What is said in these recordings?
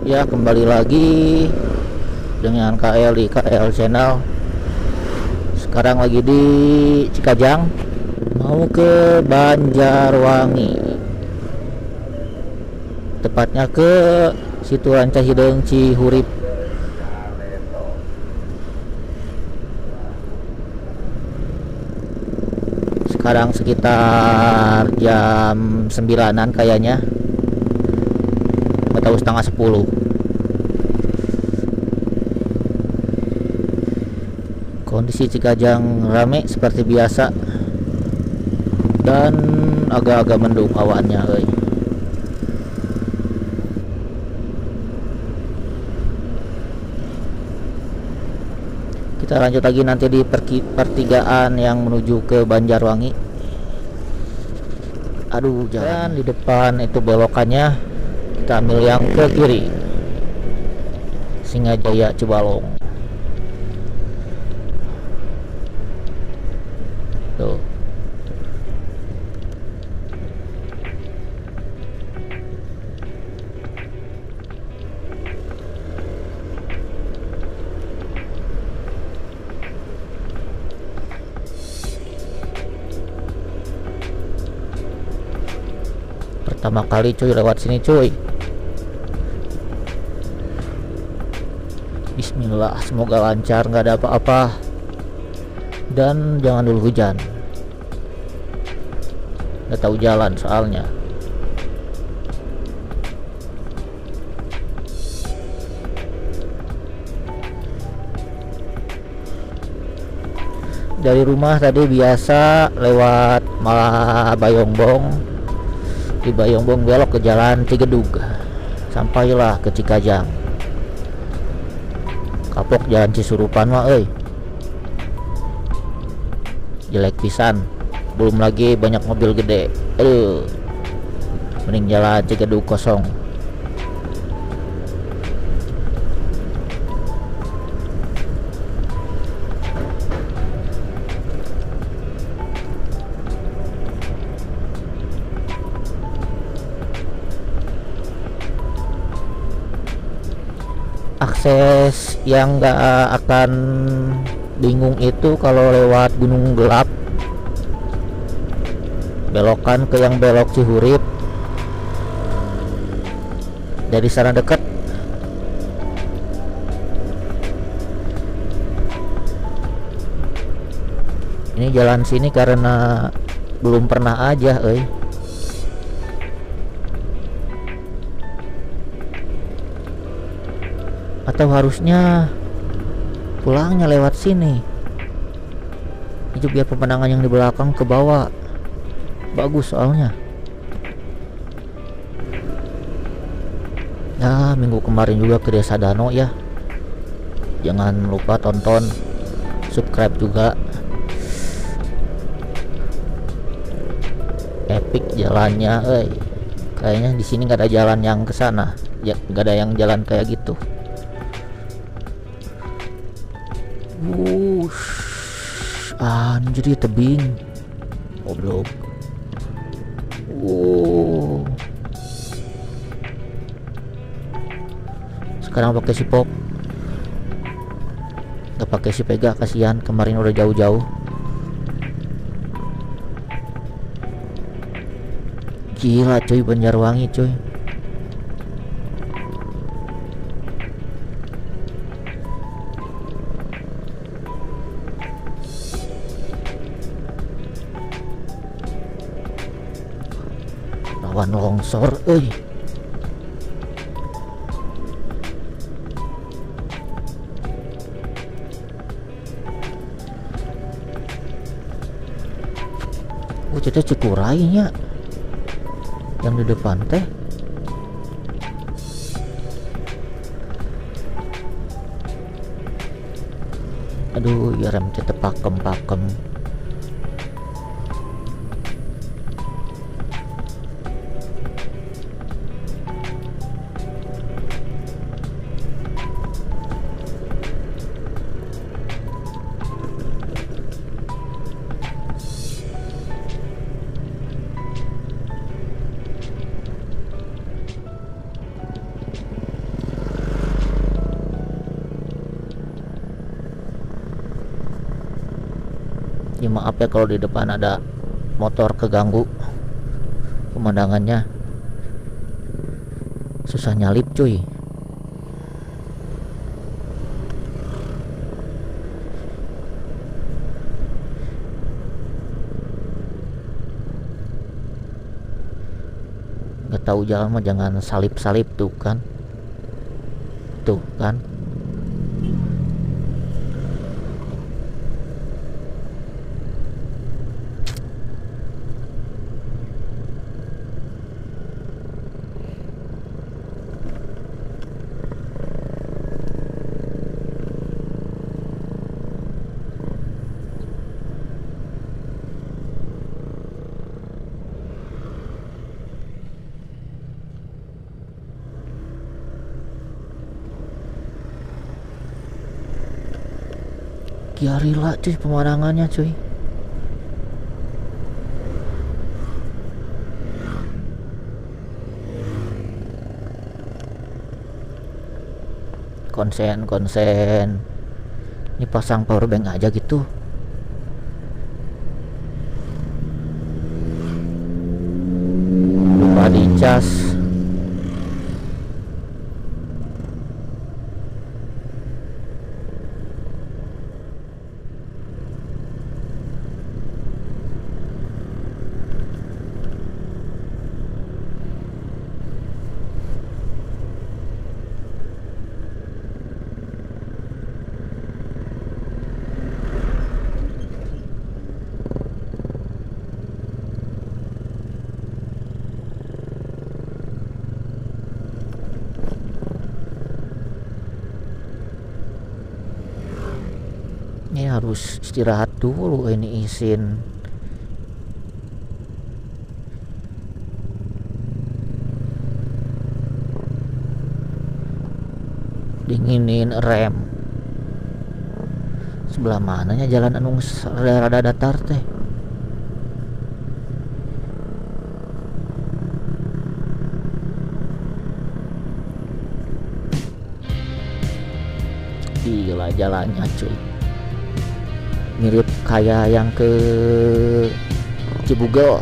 Ya, kembali lagi dengan KL di KL Channel. Sekarang lagi di Cikajang, mau ke Banjarwangi, tepatnya ke situ Ranca Hideung Cihurip. Sekarang sekitar jam 9-an kayaknya, atau setengah 10. Kondisi Cikajang rame seperti biasa dan agak-agak mendung awannya, euy. Kita lanjut lagi nanti di pertigaan yang menuju ke Banjarwangi. Aduh, jalan di depan itu belokannya, kita ambil yang ke kiri, Singajaya Cibalong. Tuh. Pertama kali cuy lewat sini cuy. Bismillah, semoga lancar, nggak ada apa-apa, dan jangan dulu hujan. Nggak tahu jalan soalnya. Dari rumah tadi biasa lewat Bayongbong. Di Bayongbong belok ke jalan Cigedug, sampailah ke Cikajang. Kapok jalan Cisurupan mah euy, jelek pisan, belum lagi banyak mobil gede. Aduh, mending jalan Cigedug kosong. Akses yang nggak akan bingung itu kalau lewat Gunung Gelap, belokan ke yang belok Cihurip, dari sana deket. Ini jalan sini karena belum pernah aja euy. Atau harusnya pulangnya lewat sini itu biar pemandangan yang di belakang ke bawah bagus soalnya. Ya, minggu kemarin juga ke Desa Dano ya. Jangan lupa tonton, subscribe juga. Epic jalannya, kayaknya di sini nggak ada jalan yang ke sana ya, nggak ada yang jalan kayak gitu. Anjir, tebing goblok. Sekarang pakai si Pop, nggak pakai si Pega, kasihan kemarin udah jauh-jauh. Gila cuy, Banjarwangi cuy. Rawan longsor euy. Itu Cikurainya yang di depan teh. Aduh, ya rem teh pakem. maaf ya kalau di depan ada motor keganggu pemandangannya, susah nyalip cuy. Nggak tahu jalan mah jangan salip-salip tuh kan. Tuh kan. Gila cuy pemandangannya cuy. Konsen ini pasang power bank aja gitu. Lupa dicas. Ini harus istirahat dulu ini izin. Dinginin rem. Sebelah mananya jalan anu rada datar teh? Gila jalannya cuy. Mirip kayak yang ke Cibugel.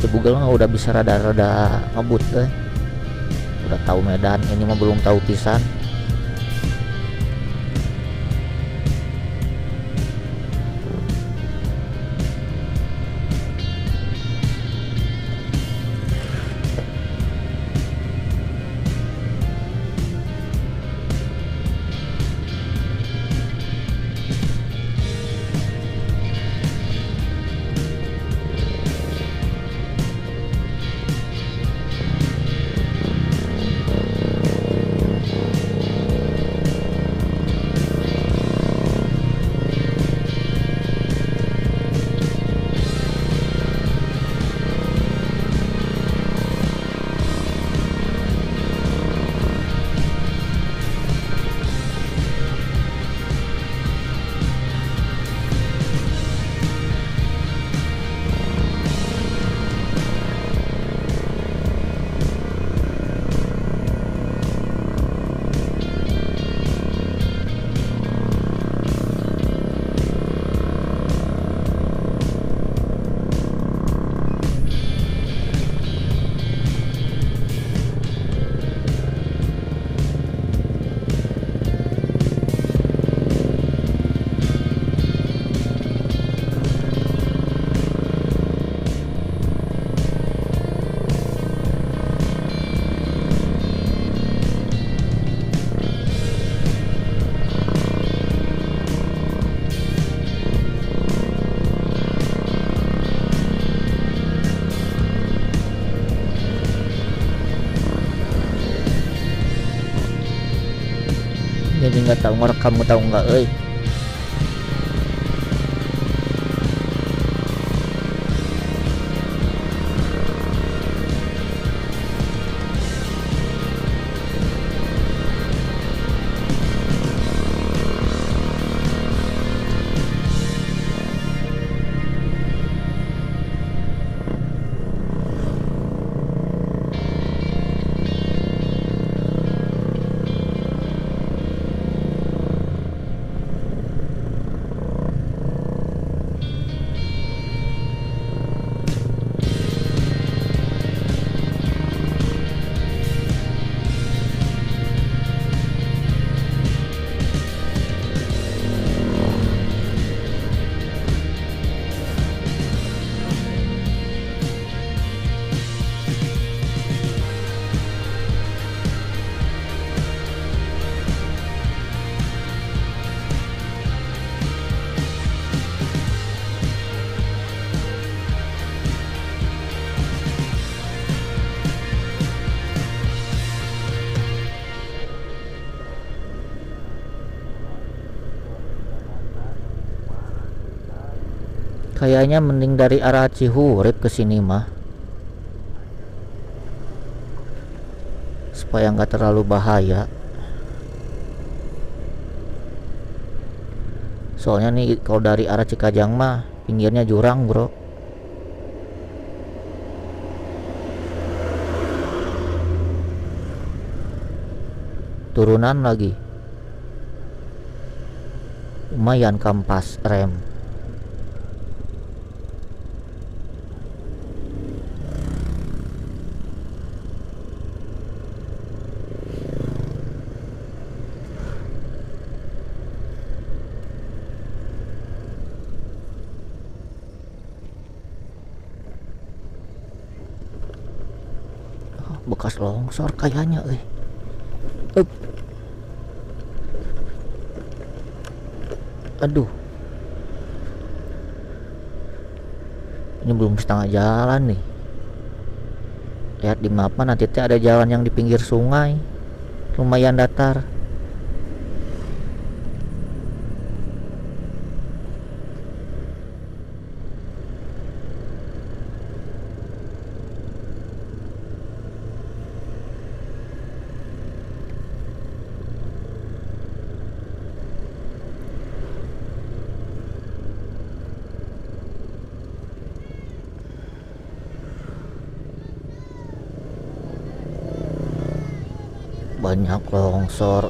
Cibugel mah udah bisa rada-rada ngebut deh. Udah tahu medan, ini mah belum tahu pisan. Jadi nggak tahu ngerekam, kamu tahu nggak Kayaknya mending dari arah Cihurip ke sini mah, supaya nggak terlalu bahaya. Soalnya nih kalau dari arah Cikajang mah pinggirnya jurang bro. Turunan lagi, lumayan kampas rem. Bekas longsor kayaknya Up. Aduh, ini belum setengah jalan nih. Lihat di mapa nanti ada jalan yang di pinggir sungai, lumayan datar. Banyak longsor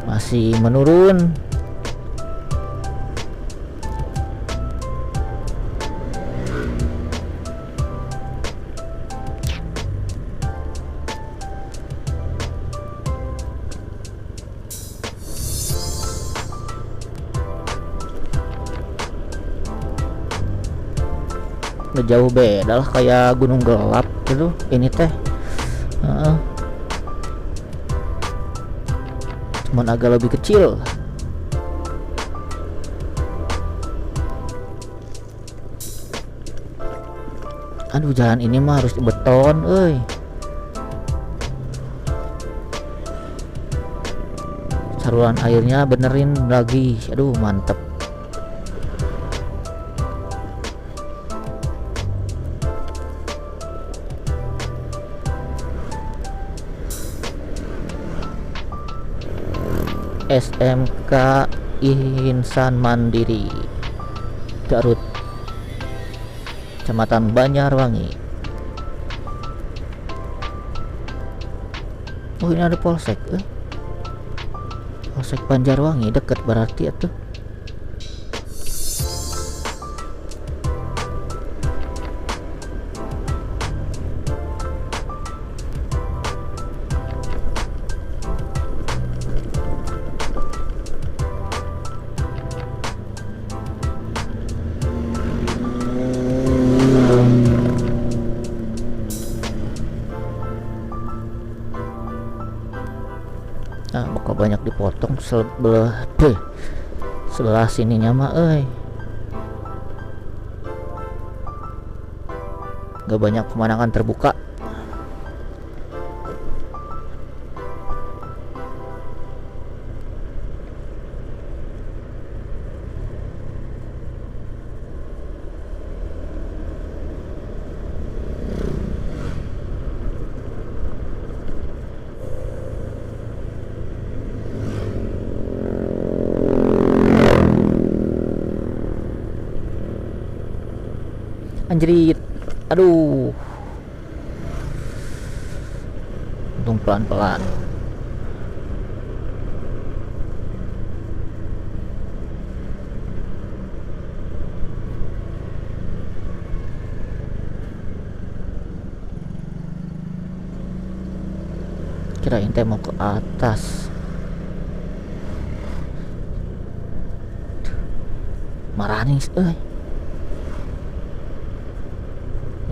masih menurun. Udah jauh beda lah, kayak gunung gelap gitu ini teh. Cuman agak lebih kecil. Aduh, jalan ini mah harus beton saluran airnya benerin lagi. Aduh, mantep. SMK Insan Mandiri Garut, Kecamatan Banjarwangi. Oh, ini ada polsek Polsek Banjarwangi, deket berarti tuh. Nah, bakal banyak dipotong sebelah sininya mah gak banyak pemandangan terbuka. Anjrit, aduh, untung pelan-pelan. kirain teh mau ke atas. Maranis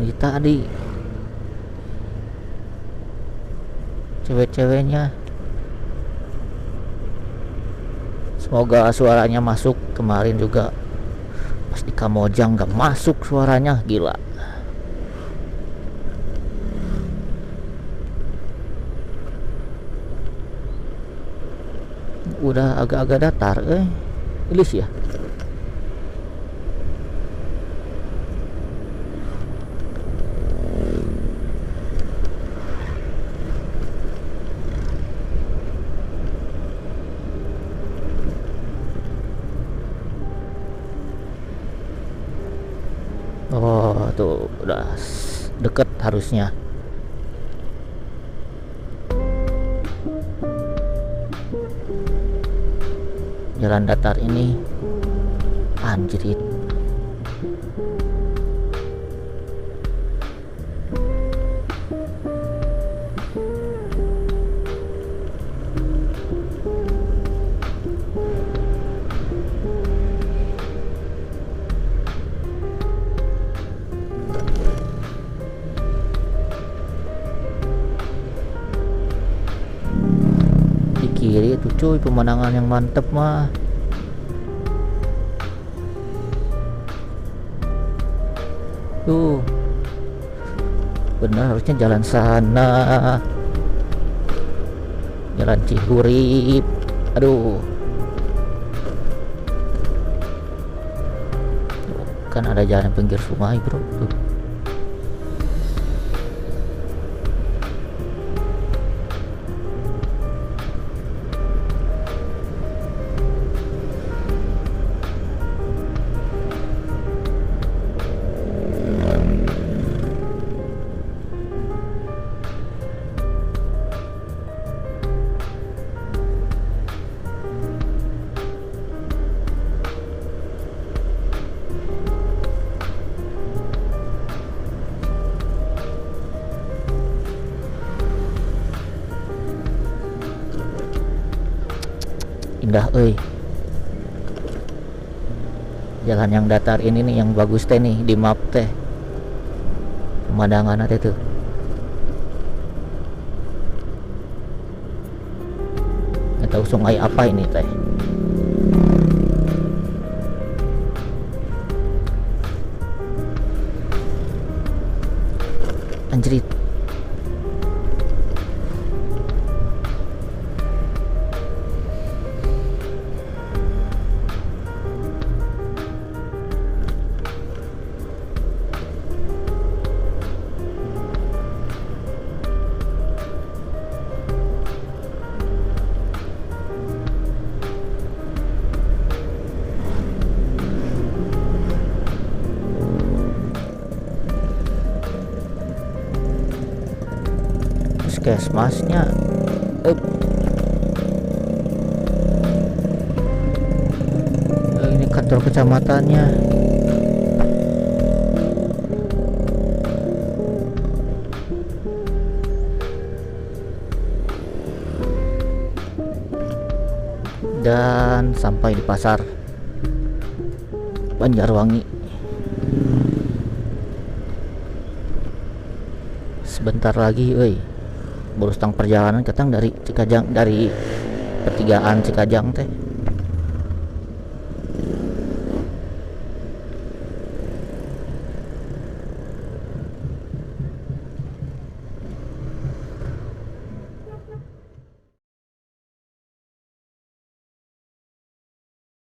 ini tadi cewek-ceweknya. Semoga suaranya masuk. Kemarin juga pas di Kamojang gak masuk suaranya, gila. Udah agak-agak datar Ilis ya. Oh tuh udah deket harusnya. Jalan datar ini anjrit. Di kiri itu cuy pemandangan yang mantep mah. Tuh bener harusnya jalan sana, jalan Cihurip. Aduh, kan ada jalan pinggir sungai bro tuh. Indah jalan yang datar ini nih yang bagus teh nih di map teh, pemandangan ada tuh. Nggak tahu sungai apa ini teh. Anjrit. Puskesmasnya ini kantor kecamatannya. Dan sampai di pasar Banjarwangi. Sebentar lagi baru setengah perjalanan ketang dari Cikajang, dari pertigaan Cikajang teh.